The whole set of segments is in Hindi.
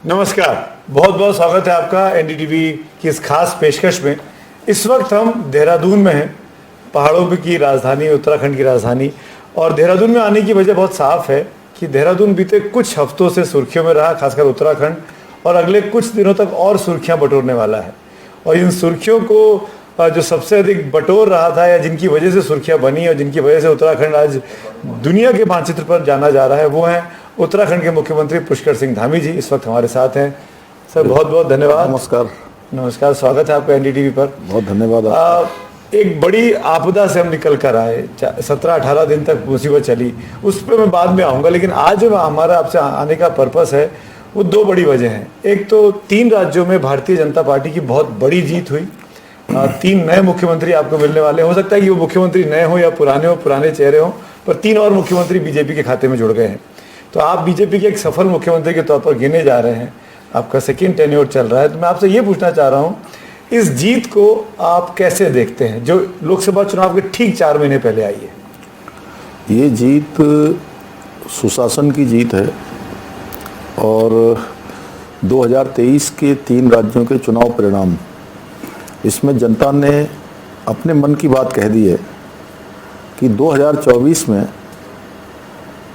नमस्कार, बहुत बहुत स्वागत है आपका एनडीटीवी की इस खास पेशकश में। इस वक्त हम देहरादून में हैं, पहाड़ों की राजधानी, उत्तराखंड की राजधानी। और देहरादून में आने की वजह बहुत साफ है कि देहरादून बीते कुछ हफ्तों से सुर्खियों में रहा, खासकर उत्तराखंड, और अगले कुछ दिनों तक और सुर्खियां बटोरने वाला है। और इन सुर्खियों को जो सबसे अधिक बटोर रहा था या जिनकी वजह से सुर्खियां बनी और जिनकी वजह से उत्तराखंड आज दुनिया के मानचित्र पर जाना जा रहा है, वो हैं उत्तराखंड के मुख्यमंत्री पुष्कर सिंह धामी जी। इस वक्त हमारे साथ हैं। सर, बहुत बहुत धन्यवाद। नमस्कार। नमस्कार, स्वागत है आपका एनडीटीवी पर। बहुत धन्यवाद। एक बड़ी आपदा से हम निकल कर आए, 17-18 दिन तक मुसीबत चली, उस पर मैं बाद में आऊँगा। लेकिन आज हमारा आपसे आने का पर्पस है, वो दो बड़ी वजह हैं। एक तो 3 राज्यों में भारतीय जनता पार्टी की बहुत बड़ी जीत हुई। 3 नए मुख्यमंत्री आपको मिलने वाले हैं। हो सकता है कि वो मुख्यमंत्री नए हो या पुराने चेहरे हों, पर 3 और मुख्यमंत्री बीजेपी के खाते में जुड़ गए हैं। तो आप बीजेपी के एक सफल मुख्यमंत्री के तौर पर गिने जा रहे हैं। आपका सेकेंड टेन्योर चल रहा है। तो मैं आपसे ये पूछना चाह रहा हूँ, इस जीत को आप कैसे देखते हैं, जो लोकसभा चुनाव के ठीक 4 महीने पहले आई है? ये जीत सुशासन की जीत है और 2023 के 3 राज्यों के चुनाव परिणाम, इसमें जनता ने अपने मन की बात कह दी है कि 2024 में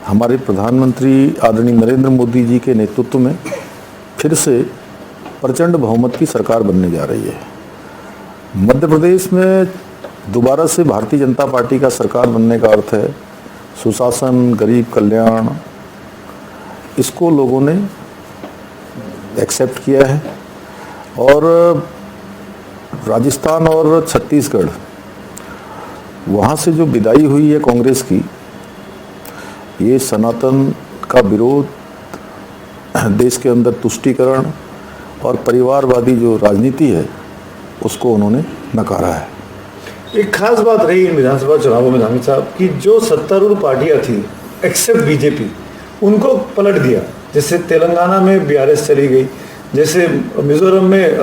हमारे प्रधानमंत्री आदरणीय नरेंद्र मोदी जी के नेतृत्व में फिर से प्रचंड बहुमत की सरकार बनने जा रही है। मध्य प्रदेश में दोबारा से भारतीय जनता पार्टी का सरकार बनने का अर्थ है सुशासन, गरीब कल्याण। इसको लोगों ने एक्सेप्ट किया है। और राजस्थान और छत्तीसगढ़, वहाँ से जो विदाई हुई है कांग्रेस की, ये सनातन का विरोध, देश के अंदर तुष्टीकरण और परिवारवादी जो राजनीति है, उसको उन्होंने नकारा है। एक खास बात रही इन विधानसभा चुनावों में धामी साहब की, जो सत्तारूढ़ पार्टियां थी एक्सेप्ट बीजेपी, उनको पलट दिया। जैसे तेलंगाना में बीआरएस चली गई, जैसे मिजोरम में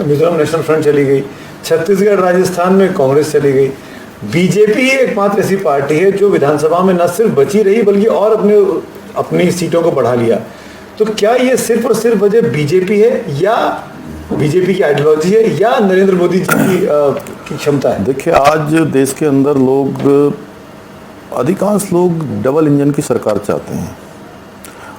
मिजोरम नेशनल फ्रंट चली गई, छत्तीसगढ़ राजस्थान में कांग्रेस चली गई। बीजेपी एकमात्र ऐसी पार्टी है जो विधानसभा में न सिर्फ बची रही बल्कि और अपनी सीटों को बढ़ा लिया। तो क्या ये सिर्फ और सिर्फ वजह बीजेपी है, या बीजेपी की आइडियोलॉजी है, या नरेंद्र मोदी जी की क्षमता है? देखिए, आज देश के अंदर अधिकांश लोग डबल इंजन की सरकार चाहते हैं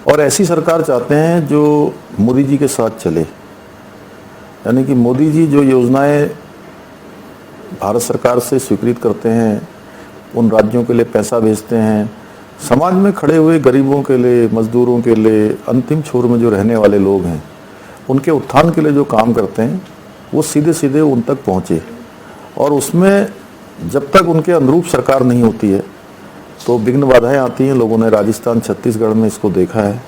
और ऐसी सरकार चाहते हैं जो मोदी जी के साथ चले। यानी कि मोदी जी जो योजनाएं भारत सरकार से स्वीकृत करते हैं, उन राज्यों के लिए पैसा भेजते हैं, समाज में खड़े हुए गरीबों के लिए, मजदूरों के लिए, अंतिम छोर में जो रहने वाले लोग हैं, उनके उत्थान के लिए जो काम करते हैं, वो सीधे सीधे उन तक पहुँचे। और उसमें जब तक उनके अनुरूप सरकार नहीं होती है तो विघ्न बाधाएं आती हैं। लोगों ने राजस्थान, छत्तीसगढ़ में इसको देखा है,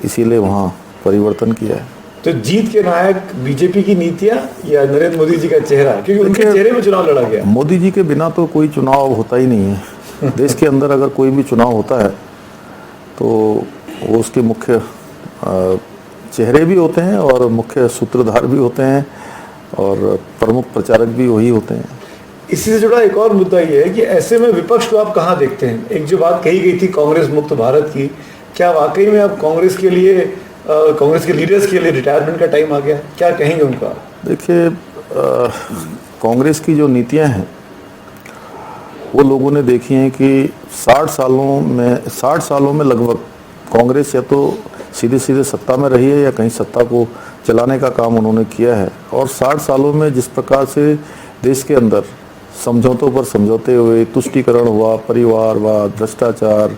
इसीलिए वहाँ परिवर्तन किया है। तो जीत के नायक बीजेपी की नीतियां या नरेंद्र मोदी जी का चेहरा, क्योंकि उनके चेहरे में चुनाव लड़ा गया। मोदी जी के बिना तो कोई चुनाव होता ही नहीं है। देश के अंदर अगर कोई भी चुनाव होता है तो वो उसके मुख्य चेहरे भी होते हैं और मुख्य सूत्रधार भी होते हैं और प्रमुख प्रचारक भी वही होते हैं। इसी से जुड़ा एक और मुद्दा ये है कि ऐसे में विपक्ष को आप कहाँ देखते हैं? एक जो बात कही गई थी कांग्रेस मुक्त भारत की, क्या वाकई में अब कांग्रेस के लीडर्स के लिए रिटायरमेंट का टाइम आ गया? क्या कहेंगे उनका? देखिए, कांग्रेस की जो नीतियां हैं वो लोगों ने देखी हैं कि 60 सालों में लगभग कांग्रेस या तो सीधे सीधे सत्ता में रही है या कहीं सत्ता को चलाने का काम उन्होंने किया है। और 60 सालों में जिस प्रकार से देश के अंदर समझौतों पर समझौते हुए, तुष्टीकरण हुआ, परिवारवाद, भ्रष्टाचार,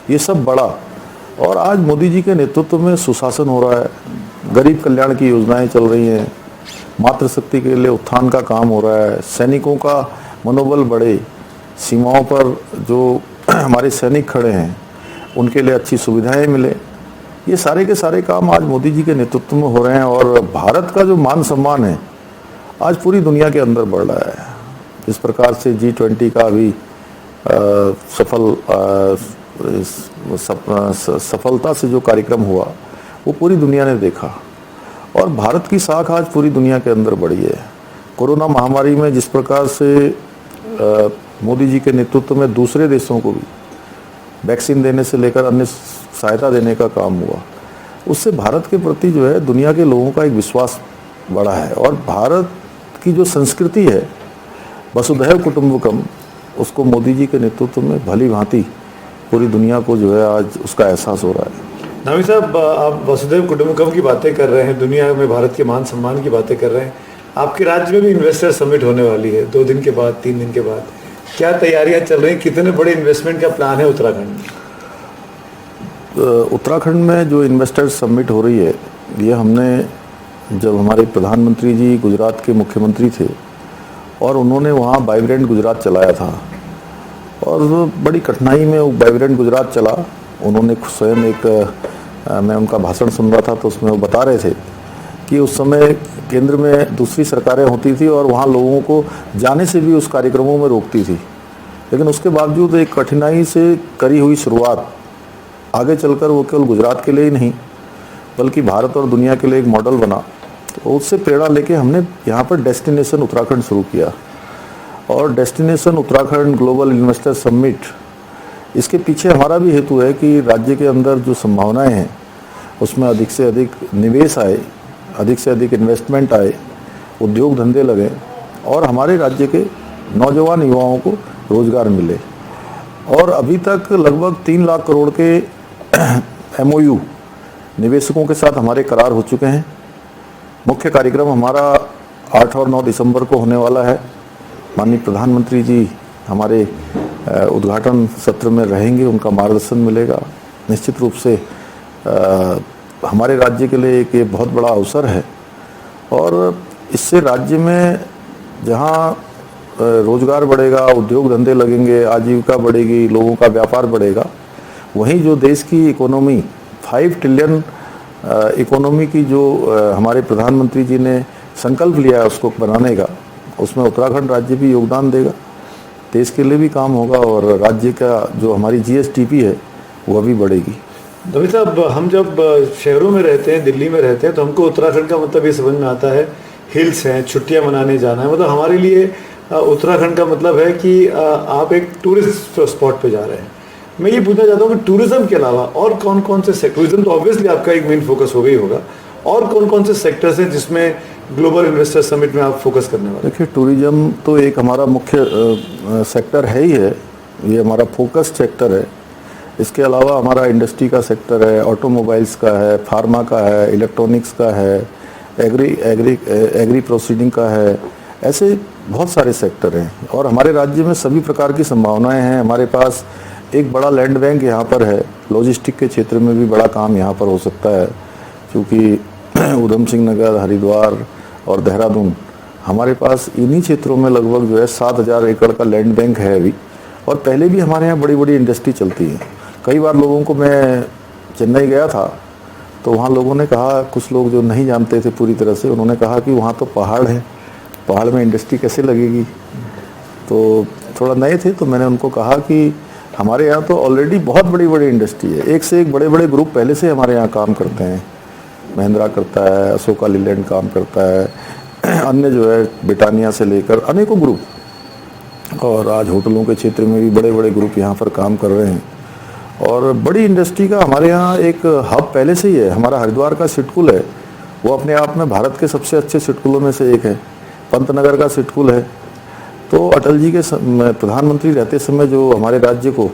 ये सब बढ़ा। और आज मोदी जी के नेतृत्व में सुशासन हो रहा है, गरीब कल्याण की योजनाएं चल रही हैं, मातृशक्ति के लिए उत्थान का काम हो रहा है, सैनिकों का मनोबल बढ़े, सीमाओं पर जो हमारे सैनिक खड़े हैं उनके लिए अच्छी सुविधाएं मिले। ये सारे के सारे काम आज मोदी जी के नेतृत्व में हो रहे हैं। और भारत का जो मान सम्मान है आज पूरी दुनिया के अंदर बढ़ रहा है। जिस प्रकार से G20 का अभी सफलता से जो कार्यक्रम हुआ वो पूरी दुनिया ने देखा और भारत की साख आज पूरी दुनिया के अंदर बढ़ी है। कोरोना महामारी में जिस प्रकार से मोदी जी के नेतृत्व में दूसरे देशों को भी वैक्सीन देने से लेकर अन्य सहायता देने का काम हुआ, उससे भारत के प्रति जो है दुनिया के लोगों का एक विश्वास बढ़ा है। और भारत की जो संस्कृति है वसुधैव कुटुंबकम, उसको मोदी जी के नेतृत्व में भली भांति पूरी दुनिया को जो है आज उसका एहसास हो रहा है। नामी साहब, आप वसुधैव कुटुंबकम की बातें कर रहे हैं, दुनिया में भारत के मान सम्मान की बातें कर रहे हैं। आपके राज्य में भी इन्वेस्टर समिट होने वाली है 2 दिन के बाद, 3 दिन के बाद। क्या तैयारियां चल रही, कितने बड़े इन्वेस्टमेंट का प्लान है उत्तराखंड में? उत्तराखंड में जो इन्वेस्टर समिट हो रही है, ये हमने जब हमारे प्रधानमंत्री जी गुजरात के मुख्यमंत्री थे और उन्होंने वहाँ वाइब्रेंट गुजरात चलाया था, और बड़ी कठिनाई में वो वाइब्रेंट गुजरात चला। उन्होंने स्वयं मैं उनका भाषण सुन रहा था तो उसमें वो बता रहे थे कि उस समय केंद्र में दूसरी सरकारें होती थी और वहाँ लोगों को जाने से भी उस कार्यक्रमों में रोकती थी, लेकिन उसके बावजूद एक कठिनाई से करी हुई शुरुआत आगे चलकर वो केवल गुजरात के लिए ही नहीं बल्कि भारत और दुनिया के लिए एक मॉडल बना। तो उससे प्रेरणा लेके हमने यहाँ पर डेस्टिनेशन उत्तराखंड शुरू किया। और destination Uttarakhand global investor summit, इसके पीछे हमारा भी हेतु है कि राज्य के अंदर जो संभावनाएं हैं उसमें अधिक से अधिक निवेश आए, अधिक से अधिक इन्वेस्टमेंट आए, उद्योग धंधे लगे और हमारे राज्य के नौजवान युवाओं को रोजगार मिले। और अभी तक लगभग 3 लाख करोड़ के MOU निवेशकों के साथ हमारे करार हो चुके हैं। मुख्य कार्यक्रम हमारा 8 और 9 दिसंबर को होने वाला है। माननीय प्रधानमंत्री जी हमारे उद्घाटन सत्र में रहेंगे, उनका मार्गदर्शन मिलेगा। निश्चित रूप से हमारे राज्य के लिए एक ये बहुत बड़ा अवसर है और इससे राज्य में जहाँ रोजगार बढ़ेगा, उद्योग धंधे लगेंगे, आजीविका बढ़ेगी, लोगों का व्यापार बढ़ेगा, वहीं जो देश की इकोनॉमी 5 ट्रिलियन इकोनॉमी की जो हमारे प्रधानमंत्री जी ने संकल्प लिया है उसको बनाने का, उसमें उत्तराखंड राज्य भी योगदान देगा। देश के लिए भी काम होगा और राज्य का जो हमारी GSTP है वह भी बढ़ेगी। नवी साहब, हम जब शहरों में रहते हैं, दिल्ली में रहते हैं, तो हमको उत्तराखंड का मतलब ये समझ में आता है हिल्स हैं, छुट्टियां मनाने जाना है। मतलब हमारे लिए उत्तराखंड का मतलब है कि आप एक टूरिस्ट स्पॉट पे जा रहे हैं। मैं ये पूछना चाहता हूँ कि टूरिज्म के अलावा और कौन कौन से सेक्टर, टूरिज्म तो ऑब्वियसली आपका एक मेन फोकस हो गई होगा, और कौन कौन से सेक्टर्स हैं जिसमें ग्लोबल इन्वेस्टर समिट में आप फोकस करने वाले? देखिए, टूरिज्म तो एक हमारा मुख्य सेक्टर है ही है, ये हमारा फोकस सेक्टर है। इसके अलावा हमारा इंडस्ट्री का सेक्टर है, ऑटोमोबाइल्स का है, फार्मा का है, इलेक्ट्रॉनिक्स का है, एग्री प्रोसीडिंग का है, ऐसे बहुत सारे सेक्टर हैं। और हमारे राज्य में सभी प्रकार की संभावनाएं हैं। हमारे पास एक बड़ा लैंड बैंक यहाँ पर है, लॉजिस्टिक के क्षेत्र में भी बड़ा काम यहाँ पर हो सकता है, क्योंकि उधम सिंह नगर, हरिद्वार और देहरादून, हमारे पास इन्हीं क्षेत्रों में लगभग जो है 7,000 एकड़ का लैंड बैंक है अभी। और पहले भी हमारे यहाँ बड़ी बड़ी इंडस्ट्री चलती है। कई बार लोगों को, मैं चेन्नई गया था तो वहाँ लोगों ने कहा, कुछ लोग जो नहीं जानते थे पूरी तरह से, उन्होंने कहा कि वहाँ तो पहाड़ है, पहाड़ में इंडस्ट्री कैसे लगेगी। तो थोड़ा नए थे तो मैंने उनको कहा कि हमारे यहाँ तो ऑलरेडी बहुत बड़ी बड़ी इंडस्ट्री है, एक से एक बड़े बड़े ग्रुप पहले से हमारे यहाँ काम करते हैं। महिंद्रा करता है, अशोका लीलैंड काम करता है, अन्य जो है ब्रिटानिया से लेकर अनेकों ग्रुप, और आज होटलों के क्षेत्र में भी बड़े बड़े ग्रुप यहाँ पर काम कर रहे हैं। और बड़ी इंडस्ट्री का हमारे यहाँ एक हब पहले से ही है। हमारा हरिद्वार का सिटकुल है, वो अपने आप में भारत के सबसे अच्छे सिटकुलों में से एक है। पंतनगर का सिटकुल है। तो अटल जी के प्रधानमंत्री रहते समय जो हमारे राज्य को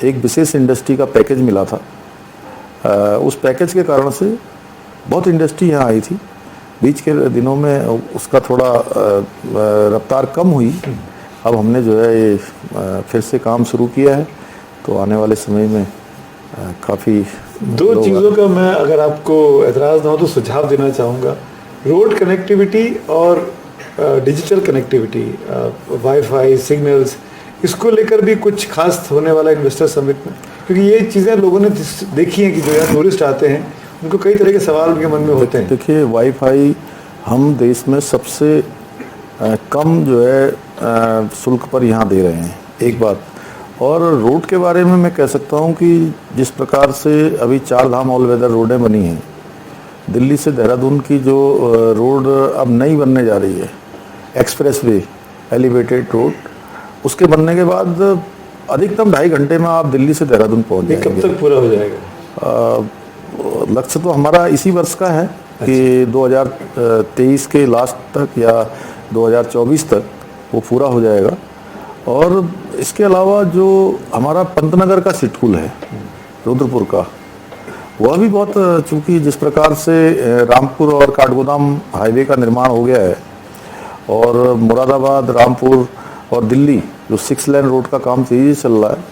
एक विशेष इंडस्ट्री का पैकेज मिला था, उस पैकेज के कारण से बहुत इंडस्ट्री यहाँ आई थी। बीच के दिनों में उसका थोड़ा रफ्तार कम हुई। अब हमने जो है ये फिर से काम शुरू किया है, तो आने वाले समय में काफ़ी 2 चीज़ों का मैं, अगर आपको एतराज़ ना हो तो सुझाव देना चाहूँगा। रोड कनेक्टिविटी और डिजिटल कनेक्टिविटी, वाईफाई, सिग्नल्स, इसको लेकर भी कुछ खास होने वाला इन्वेस्टर समिट में, क्योंकि ये चीज़ें लोगों ने देखी हैं कि जो यहाँ टूरिस्ट आते हैं उनको कई तरह के सवाल उनके मन में होते हैं। देखिए, वाईफाई हम देश में सबसे कम जो है शुल्क पर यहाँ दे रहे हैं, एक बात। और रोड के बारे में मैं कह सकता हूँ कि जिस प्रकार से अभी 4 धाम ऑल वेदर रोडें बनी हैं, दिल्ली से देहरादून की जो रोड अब नई बनने जा रही है, एक्सप्रेसवे एलिवेटेड रोड, उसके बनने के बाद अधिकतम 2.5 घंटे में आप दिल्ली से देहरादून पहुँच जाएंगे। कब तक पूरा हो जाएगा? लक्ष्य तो हमारा इसी वर्ष का है कि 2023 के लास्ट तक या 2024 तक वो पूरा हो जाएगा। और इसके अलावा जो हमारा पंतनगर का सिटकुल है रुद्रपुर का, वह भी बहुत, चूंकि जिस प्रकार से रामपुर और काठगोदाम हाईवे का निर्माण हो गया है और मुरादाबाद, रामपुर और दिल्ली जो 6 लेन रोड का काम तेजी से चल रहा है,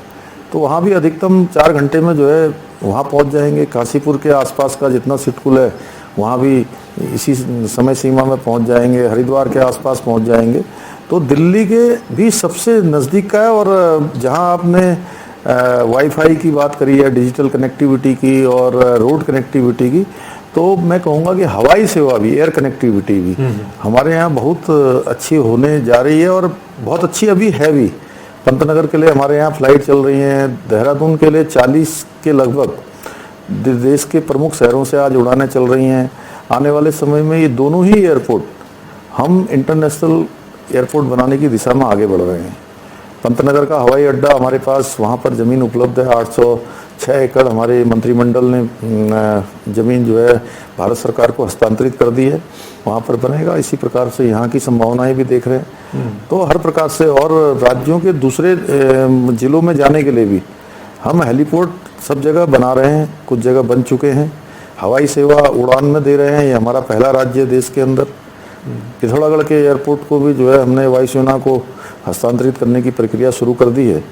तो वहाँ भी अधिकतम 4 घंटे में जो है वहाँ पहुँच जाएंगे। काशीपुर के आसपास का जितना सिटकुल है वहाँ भी इसी समय सीमा में पहुँच जाएंगे। हरिद्वार के आसपास पहुँच जाएंगे। तो दिल्ली के भी सबसे नज़दीक का है। और जहाँ आपने वाईफाई की बात करी है, डिजिटल कनेक्टिविटी की और रोड कनेक्टिविटी की, तो मैं कहूँगा कि हवाई सेवा भी, एयर कनेक्टिविटी भी हमारे यहाँ बहुत अच्छी होने जा रही है और बहुत अच्छी अभी है भी। पंतनगर के लिए हमारे यहाँ फ्लाइट चल रही हैं, देहरादून के लिए 40 के लगभग देश के प्रमुख शहरों से आज उड़ानें चल रही हैं। आने वाले समय में ये दोनों ही एयरपोर्ट हम इंटरनेशनल एयरपोर्ट बनाने की दिशा में आगे बढ़ रहे हैं। पंतनगर का हवाई अड्डा हमारे पास, वहाँ पर ज़मीन उपलब्ध है। 806 एकड़ हमारे मंत्रिमंडल ने ज़मीन जो है भारत सरकार को हस्तांतरित कर दी है, वहाँ पर बनेगा। इसी प्रकार से यहाँ की संभावनाएं भी देख रहे हैं। तो हर प्रकार से, और राज्यों के दूसरे जिलों में जाने के लिए भी हम हेलीपोर्ट सब जगह बना रहे हैं, कुछ जगह बन चुके हैं। हवाई सेवा उड़ान में दे रहे हैं। ये हमारा पहला राज्य है देश के अंदर। पिथौरागढ़ के एयरपोर्ट को भी जो है हमने वायुसेना को हस्तांतरित करने की प्रक्रिया शुरू कर दी है,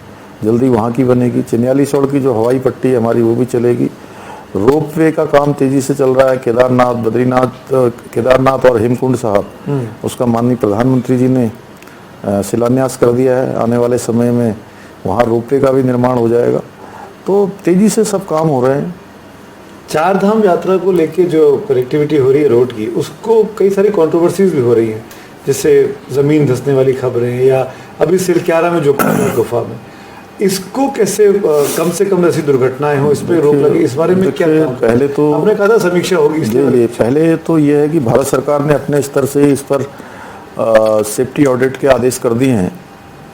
जल्दी वहाँ की बनेगी। चिन्यालीसौड़ की जो हवाई पट्टी है हमारी, वो भी चलेगी। रोपवे का काम तेजी से चल रहा है। केदारनाथ, बद्रीनाथ, केदारनाथ और हेमकुंड साहब, उसका माननीय प्रधानमंत्री जी ने शिलान्यास कर दिया है। आने वाले समय में वहाँ रोपवे का भी निर्माण हो जाएगा। तो तेजी से सब काम हो रहे हैं। 4 धाम यात्रा को लेके जो कनेक्टिविटी हो रही है रोड की, उसको कई सारी कंट्रोवर्सीज भी हो रही हैं, जैसे ज़मीन धंसने वाली खबरें, या अभी सिलक्यारा में जो गुफा में, इसको कैसे कम से कम ऐसी दुर्घटनाएं हो, इस पर रोक लगे, इस बारे में क्या? पहले तो आपने कहा था समीक्षा होगी, इसलिए पहले तो ये है कि भारत सरकार ने अपने स्तर से इस पर सेफ्टी ऑडिट के आदेश कर दिए हैं।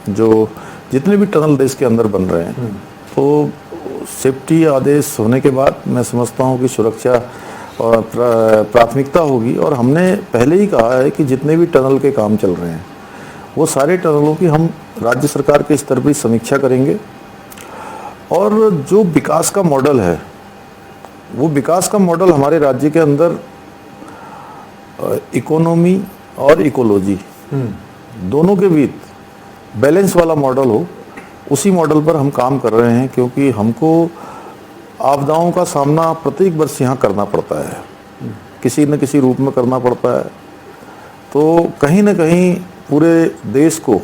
जो जितने भी टनल देश के अंदर बन रहे हैं, तो सेफ्टी आदेश होने के बाद मैं समझता हूँ कि सुरक्षा और प्राथमिकता होगी। और हमने पहले ही कहा है कि जितने भी टनल के काम चल रहे हैं, वो सारे टनलों की हम राज्य सरकार के स्तर पर समीक्षा करेंगे। और जो विकास का मॉडल है, वो विकास का मॉडल हमारे राज्य के अंदर इकोनॉमी और इकोलॉजी दोनों के बीच बैलेंस वाला मॉडल हो, उसी मॉडल पर हम काम कर रहे हैं। क्योंकि हमको आपदाओं का सामना प्रत्येक वर्ष यहाँ करना पड़ता है, किसी न किसी रूप में करना पड़ता है। तो कहीं न कहीं पूरे देश को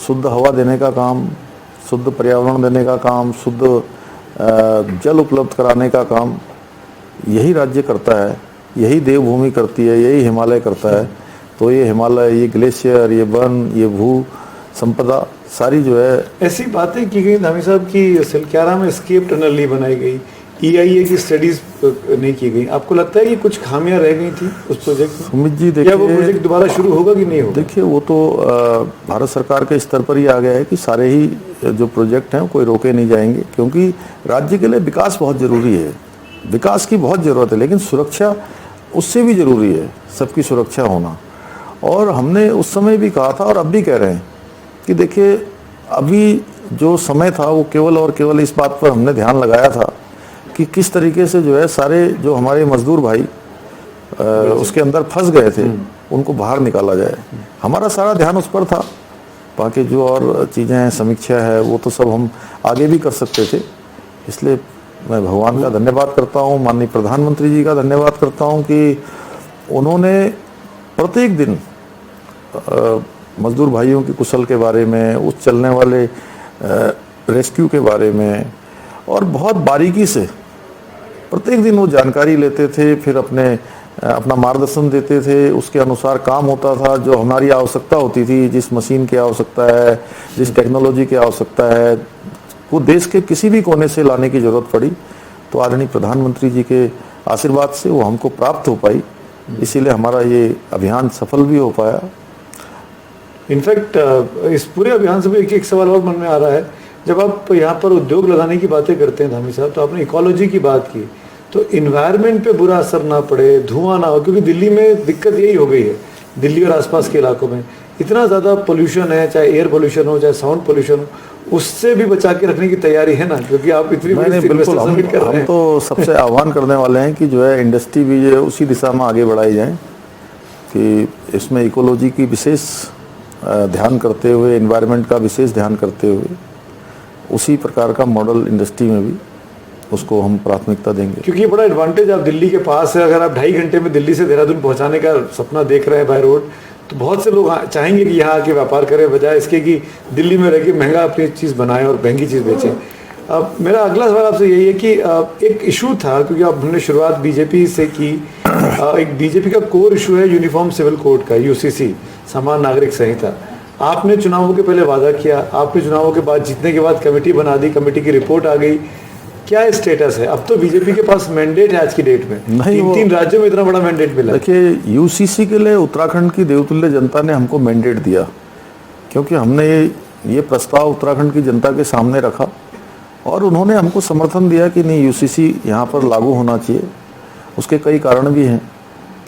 शुद्ध हवा देने का काम, शुद्ध पर्यावरण देने का काम, शुद्ध जल उपलब्ध कराने का काम यही राज्य करता है, यही देवभूमि करती है, यही हिमालय करता है। तो ये हिमालय, ये ग्लेशियर, ये वन, ये भू संपदा सारी जो है, ऐसी बातें की गई धामी साहब की सिलक्यारा में एस्केप टनल नहीं बनाई गई, EIA की स्टडीज नहीं की गई। आपको लगता है कि कुछ खामियां रह गई थी उस प्रोजेक्ट में? सुमित जी देखिए, क्या वो प्रोजेक्ट दोबारा शुरू होगा कि नहीं होगा? देखिए, वो तो भारत सरकार के स्तर पर ही आ गया है कि सारे ही जो प्रोजेक्ट हैं कोई रोके नहीं जाएंगे। क्योंकि राज्य के लिए विकास बहुत जरूरी है, विकास की बहुत जरूरत है, लेकिन सुरक्षा उससे भी जरूरी है, सबकी सुरक्षा होना। और हमने उस समय भी कहा था और अब भी कह रहे हैं कि देखिए, अभी जो समय था वो केवल और केवल इस बात पर हमने ध्यान लगाया था कि किस तरीके से जो है सारे जो हमारे मजदूर भाई उसके अंदर फंस गए थे, उनको बाहर निकाला जाए। हमारा सारा ध्यान उस पर था। बाकी जो और चीज़ें हैं, समीक्षा है, वो तो सब हम आगे भी कर सकते थे। इसलिए मैं भगवान का धन्यवाद करता हूँ, माननीय प्रधानमंत्री जी का धन्यवाद करता हूँ कि उन्होंने प्रत्येक दिन मजदूर भाइयों की कुशल के बारे में, उस चलने वाले रेस्क्यू के बारे में, और बहुत बारीकी से प्रत्येक दिन वो जानकारी लेते थे, फिर अपना मार्गदर्शन देते थे। उसके अनुसार काम होता था। जो हमारी आवश्यकता होती थी, जिस मशीन की आवश्यकता है, जिस टेक्नोलॉजी की आवश्यकता है, वो देश के किसी भी कोने से लाने की जरूरत पड़ी तो आदरणीय प्रधानमंत्री जी के आशीर्वाद से वो हमको प्राप्त हो पाई। इसीलिए हमारा ये अभियान सफल भी हो पाया। इनफैक्ट इस पूरे अभियान से भी एक सवाल और मन में आ रहा है। जब आप यहाँ पर उद्योग लगाने की बातें करते हैं धामी साहब, तो आपने इकोलॉजी की बात की, तो इन्वायरमेंट पे बुरा असर ना पड़े, धुआं ना हो, क्योंकि दिल्ली में दिक्कत यही हो गई है, दिल्ली और आसपास के इलाकों में इतना ज़्यादा पोल्यूशन है, चाहे एयर पोल्यूशन हो चाहे साउंड पोल्यूशन हो, उससे भी बचा के रखने की तैयारी है ना, क्योंकि आप इतनी बड़ी बिल्कुल इन्वेस्टर सबमिट कर रहे हम हैं। तो सबसे आह्वान करने वाले हैं कि जो है इंडस्ट्री भी जो है उसी दिशा में आगे बढ़ाई जाए कि इसमें इकोलॉजी की विशेष ध्यान करते हुए, एनवायरनमेंट का विशेष ध्यान करते हुए उसी प्रकार का मॉडल इंडस्ट्री में भी उसको हम प्राथमिकता देंगे। क्योंकि ये बड़ा एडवांटेज आप दिल्ली के पास है, अगर आप 2.5 घंटे में दिल्ली से देहरादून पहुंचाने का सपना देख रहे हैं बाय रोड, तो बहुत से लोग चाहेंगे कि यहाँ आके व्यापार करें, बजाय इसके कि दिल्ली में रह के महंगा अपनी चीज़ बनाएं और महंगी चीज़ बेचें। अब मेरा अगला सवाल आपसे यही है कि एक इशू था, क्योंकि अब हमने शुरुआत बीजेपी से की, एक बीजेपी का कोर इशू है यूनिफॉर्म सिविल कोड का, यूसीसी, समान नागरिक संहिता। आपने चुनावों के पहले वादा किया, आपने चुनावों के बाद जीतने के बाद कमेटी बना दी, कमेटी की रिपोर्ट आ गई, क्या स्टेटस है? अब तो बीजेपी के पास मैंडेट है आज की डेट में, नहीं, तीन राज्यों में इतना बड़ा मैंडेट मिला। देखिए, यूसीसी के लिए उत्तराखंड की देवतुल्य जनता ने हमको मैंडेट दिया, क्योंकि हमने ये प्रस्ताव उत्तराखंड की जनता के सामने रखा और उन्होंने हमको समर्थन दिया कि नहीं, यूसीसी यहाँ पर लागू होना चाहिए। उसके कई कारण भी हैं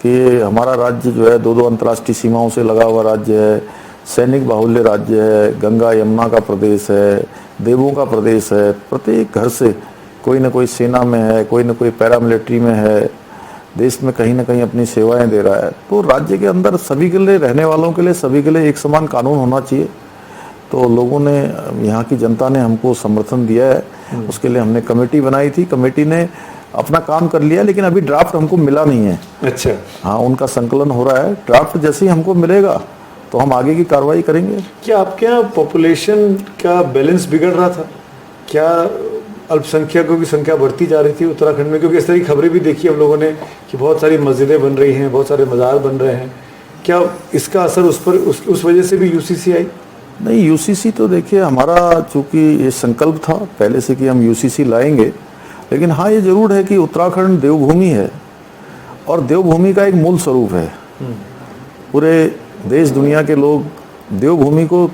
कि हमारा राज्य जो है 2-2 अंतर्राष्ट्रीय सीमाओं से लगा हुआ राज्य है, सैनिक बाहुल्य राज्य है, गंगा यमुना का प्रदेश है, देवों का प्रदेश है, प्रत्येक घर से कोई ना कोई सेना में है, कोई ना कोई पैरामिलिट्री में है, देश में कहीं ना कहीं अपनी सेवाएं दे रहा है। तो राज्य के अंदर सभी के लिए, रहने वालों के लिए, सभी के लिए एक समान कानून होना चाहिए। तो लोगों ने, यहाँ की जनता ने हमको समर्थन दिया है, उसके लिए हमने कमेटी बनाई थी, कमेटी ने अपना काम कर लिया, लेकिन अभी ड्राफ्ट हमको मिला नहीं है। अच्छा, हाँ, उनका संकलन हो रहा है, ड्राफ्ट जैसे ही हमको मिलेगा तो हम आगे की कार्रवाई करेंगे। क्या आपके यहाँ पॉपुलेशन का बैलेंस बिगड़ रहा था? क्या अल्पसंख्यकों की संख्या बढ़ती जा रही थी उत्तराखंड में? क्योंकि इस तरह की खबरें भी देखी हम लोगों ने कि बहुत सारी मस्जिदें बन रही हैं, बहुत सारे मज़ार बन रहे हैं। क्या इसका असर उस पर, उस वजह से भी यूसीसी आई? नहीं, यूसीसी तो देखिए, हमारा चूंकि ये संकल्प था पहले से कि हम यूसीसी लाएंगे, लेकिन हाँ, ये जरूर है कि उत्तराखंड देवभूमि है और देवभूमि का एक मूल स्वरूप है। पूरे देश दुनिया के लोग देवभूमि को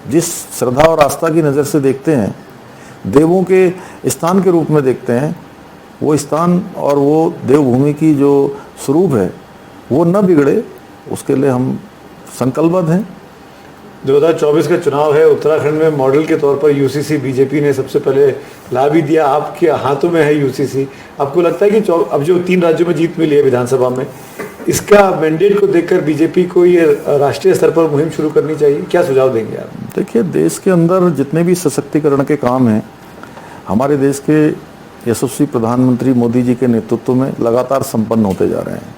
जिस श्रद्धा और आस्था की नज़र से देखते हैं, देवों के स्थान के रूप में देखते हैं, वो स्थान और वो देवभूमि की जो स्वरूप है वो न बिगड़े, उसके लिए हम संकल्पबद्ध हैं। 2024 का चुनाव है, उत्तराखंड में मॉडल के तौर पर यूसीसी बीजेपी ने सबसे पहले ला भी दिया, आपके हाथों में है यूसीसी। आपको लगता है कि अब जो 3 राज्यों में जीत मिली है विधानसभा में, इसका मैंडेट को देखकर बीजेपी को ये राष्ट्रीय स्तर पर मुहिम शुरू करनी चाहिए? क्या सुझाव देंगे आप? देखिए, देश के अंदर जितने भी सशक्तिकरण के काम हैं, हमारे देश के यशस्वी प्रधानमंत्री मोदी जी के नेतृत्व में लगातार संपन्न होते जा रहे हैं।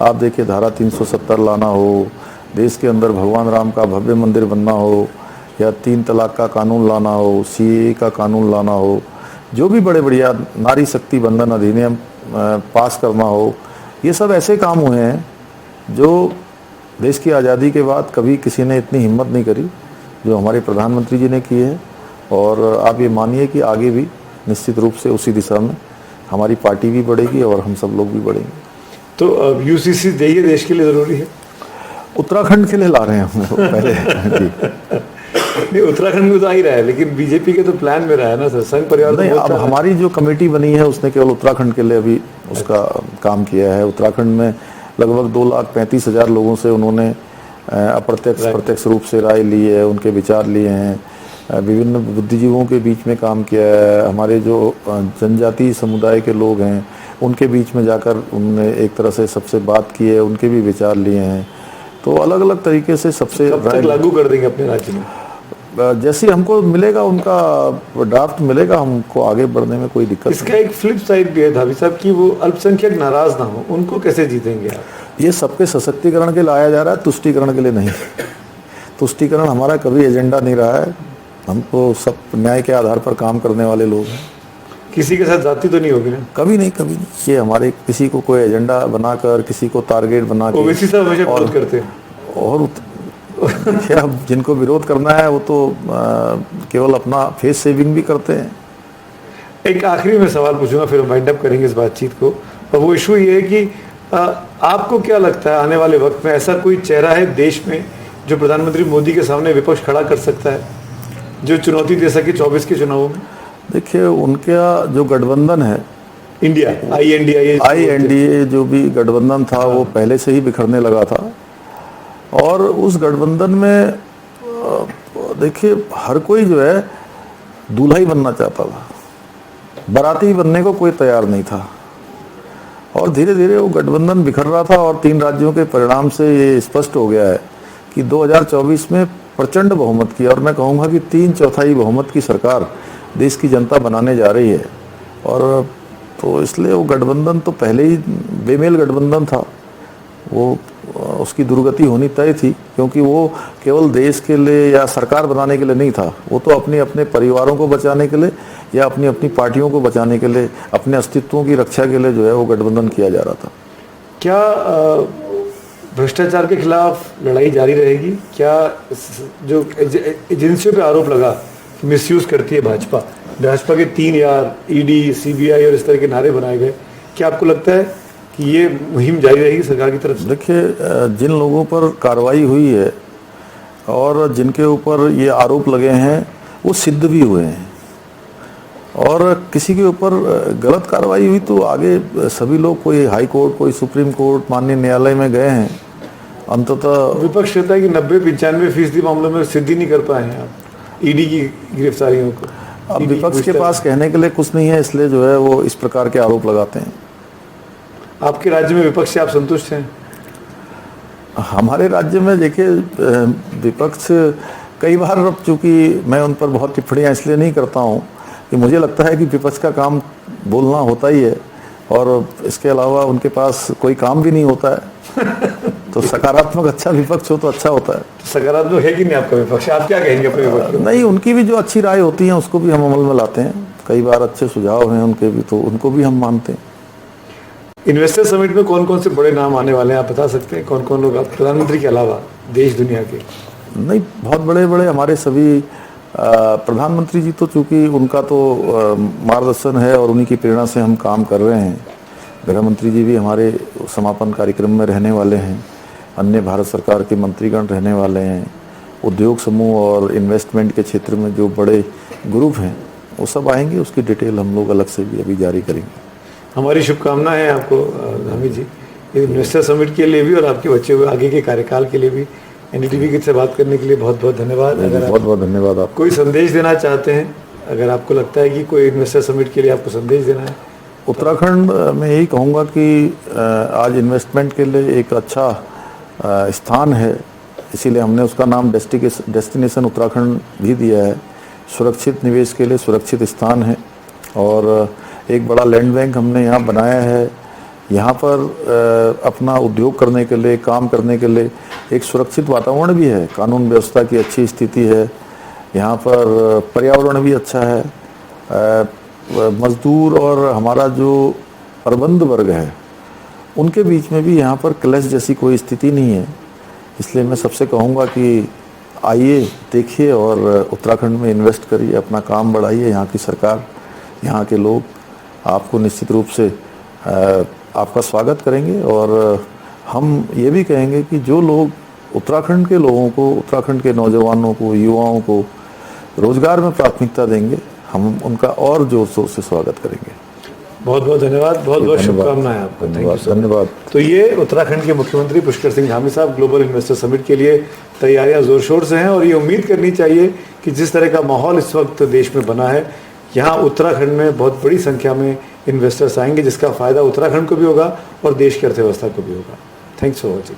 आप देखिए, धारा 370 लाना हो, देश के अंदर भगवान राम का भव्य मंदिर बनना हो, या 3 तलाक का कानून लाना हो, सीएए का कानून लाना हो, जो भी बड़े बढ़िया नारी शक्ति बंधन अधिनियम पास करना हो, ये सब ऐसे काम हुए हैं जो देश की आज़ादी के बाद कभी किसी ने इतनी हिम्मत नहीं करी जो हमारे प्रधानमंत्री जी ने की है। और आप ये मानिए कि आगे भी निश्चित रूप से उसी दिशा में हमारी पार्टी भी बढ़ेगी और हम सब लोग भी बढ़ेंगे। तो यूसीसी देखिए देश के लिए ज़रूरी है? उत्तराखंड के लिए ला रहे हैं हम पहले जी। नहीं, उत्तराखंड में तो आ ही रहा है, लेकिन बीजेपी के तो प्लान में रहा है ना सर, संघ परिवार तो नहीं। अब हमारी जो कमेटी बनी है उसने केवल उत्तराखंड के लिए अभी उसका काम किया है। उत्तराखंड में लगभग 2,35,000 लोगों से उन्होंने अप्रत्यक्ष प्रत्यक्ष रूप से राय ली है, उनके विचार लिए हैं, विभिन्न बुद्धिजीवों के बीच में काम किया है, हमारे जो जनजातीय समुदाय के लोग हैं उनके बीच में जाकर उन्होंने एक तरह से सबसे बात की है, उनके भी विचार लिए हैं। तो अलग अलग तरीके से सबसे कब तक लागू कर देंगे अपने राज्य में? जैसे हमको मिलेगा, उनका ड्राफ्ट मिलेगा, हमको आगे बढ़ने में कोई दिक्कत इसका एक फ्लिप साइड भी है धावी साहब कि वो अल्पसंख्यक नाराज ना हो, उनको कैसे जीतेंगे आप? ये सबके सशक्तिकरण के लिए लाया जा रहा है, तुष्टीकरण के लिए नहीं। तुष्टीकरण हमारा कभी एजेंडा नहीं रहा है, हमको सब न्याय के आधार पर काम करने वाले लोग हैं। किसी के साथ जाति तो नहीं होगी ना? कभी नहीं, कभी नहीं। ये हमारे किसी को कोई एजेंडा बनाकर, किसी को टारगेट बना के, ओवैसी साहब हमेशा विरोध करते हैं। और क्या, जिनको विरोध करना है वो तो केवल अपना फेस सेविंग भी करते हैं। एक आखिरी में सवाल पूछूंगा, फिर वाइंड अप करेंगे इस बातचीत को। और वो इशू ये है कि आपको क्या लगता है, आने वाले वक्त में ऐसा कोई चेहरा है देश में जो प्रधानमंत्री मोदी के सामने विपक्ष खड़ा कर सकता है, जो चुनौती दे सके 24 के चुनावों में? देखिए, उनका जो गठबंधन है इंडिया INDA जो भी गठबंधन था वो पहले से ही बिखरने लगा था। और उस गठबंधन में देखिए हर कोई जो है दूल्हा ही बनना चाहता था, बाराती बनने को कोई तैयार नहीं था। और धीरे धीरे वो गठबंधन बिखर रहा था और 3 राज्यों के परिणाम से ये स्पष्ट हो गया है कि 2024 में प्रचंड बहुमत की, और मैं कहूँगा कि 3/4 बहुमत की सरकार देश की जनता बनाने जा रही है। और तो इसलिए वो गठबंधन तो पहले ही बेमेल गठबंधन था, वो उसकी दुर्गति होनी तय थी, क्योंकि वो केवल देश के लिए या सरकार बनाने के लिए नहीं था, वो तो अपने परिवारों को बचाने के लिए या अपनी पार्टियों को बचाने के लिए, अपने अस्तित्वों की रक्षा के लिए जो है वो गठबंधन किया जा रहा था। क्या भ्रष्टाचार के खिलाफ लड़ाई जारी रहेगी? क्या जो एजेंसियों पे आरोप लगा कि मिसयूज करती है भाजपा के 3 यार ED CBI और इस तरह के नारे बनाए गए, क्या आपको लगता है कि ये मुहिम जारी रहेगी सरकार की तरफ से? देखिए जिन लोगों पर कार्रवाई हुई है और जिनके ऊपर ये आरोप लगे हैं वो सिद्ध भी हुए हैं, और किसी के ऊपर गलत कार्रवाई हुई तो आगे सभी लोग, कोई हाई कोर्ट, कोई सुप्रीम कोर्ट, माननीय न्यायालय में गए हैं। अंततः विपक्ष कहता है कि 90-95% मामलों में सिद्ध ही नहीं कर पाए हैं आप ED की गिरफ्तारियों को। अब विपक्ष के पास कहने के लिए कुछ नहीं है, इसलिए जो है वो इस प्रकार के आरोप लगाते हैं। आपके राज्य में विपक्ष से आप संतुष्ट हैं? हमारे राज्य में देखिए विपक्ष कई बार, अब चूंकि मैं उन पर बहुत टिप्पणियां इसलिए नहीं करता हूं कि मुझे लगता है कि विपक्ष का काम बोलना होता ही है, और इसके अलावा उनके पास कोई काम भी नहीं होता है। तो सकारात्मक अच्छा विपक्ष हो तो अच्छा होता है। तो सकारात्मक है कि नहीं आपका विपक्ष? आप क्या कहेंगे अपने विपक्ष को? नहीं, उनकी भी जो अच्छी राय होती है उसको भी हम अमल में लाते हैं। कई बार अच्छे सुझाव हैं उनके भी, तो उनको भी हम मानते हैं। इन्वेस्टर समिट में कौन कौन से बड़े नाम आने वाले हैं, आप बता सकते हैं? कौन कौन लोग, प्रधानमंत्री के अलावा देश दुनिया के? नहीं, बहुत बड़े बड़े हमारे सभी प्रधानमंत्री जी, तो चूंकि उनका तो मार्गदर्शन है और उन्हीं की प्रेरणा से हम काम कर रहे हैं। गृह मंत्री जी भी हमारे समापन कार्यक्रम में रहने वाले हैं, अन्य भारत सरकार के मंत्रीगण रहने वाले हैं, उद्योग समूह और इन्वेस्टमेंट के क्षेत्र में जो बड़े ग्रुप हैं वो सब आएंगे। उसकी डिटेल हम लोग अलग से भी अभी जारी करेंगे। हमारी शुभकामनाएं हैं आपको धामी जी, इन्वेस्टर समिट के लिए भी और आपके बच्चे हुए आगे के कार्यकाल के लिए भी। NDTV से बात करने के लिए बहुत बहुत धन्यवाद। बहुत बहुत धन्यवाद। आप कोई संदेश देना चाहते हैं, अगर आपको लगता है कि कोई इन्वेस्टर समिट के लिए आपको संदेश देना है? उत्तराखंड में यही कहूँगा कि आज इन्वेस्टमेंट के लिए एक अच्छा स्थान है, इसीलिए हमने उसका नाम डेस्टिनेशन उत्तराखंड भी दिया है। सुरक्षित निवेश के लिए सुरक्षित स्थान है, और एक बड़ा लैंड बैंक हमने यहाँ बनाया है। यहाँ पर अपना उद्योग करने के लिए, काम करने के लिए एक सुरक्षित वातावरण भी है, कानून व्यवस्था की अच्छी स्थिति है, यहाँ पर पर्यावरण भी अच्छा है, मजदूर और हमारा जो प्रबंध वर्ग है उनके बीच में भी यहाँ पर क्लैश जैसी कोई स्थिति नहीं है। इसलिए मैं सबसे कहूँगा कि आइए, देखिए और उत्तराखंड में इन्वेस्ट करिए, अपना काम बढ़ाइए। यहाँ की सरकार, यहाँ के लोग आपको निश्चित रूप से आपका स्वागत करेंगे, और हम ये भी कहेंगे कि जो लोग उत्तराखंड के लोगों को, उत्तराखंड के नौजवानों को, युवाओं को रोजगार में प्राथमिकता देंगे, हम उनका और जोर शोर से स्वागत करेंगे। बहुत बहुत धन्यवाद, बहुत बहुत शुभकामनाएं आपको। धन्यवाद। तो ये उत्तराखंड के मुख्यमंत्री पुष्कर सिंह धामी साहब ग्लोबल इन्वेस्टर समिट के लिए तैयारियां जोर शोर से हैं, और ये उम्मीद करनी चाहिए कि जिस तरह का माहौल इस वक्त देश में बना है, यहाँ उत्तराखंड में बहुत बड़ी संख्या में इन्वेस्टर्स आएंगे, जिसका फ़ायदा उत्तराखंड को भी होगा और देश की अर्थव्यवस्था को भी होगा। Thanks for watching.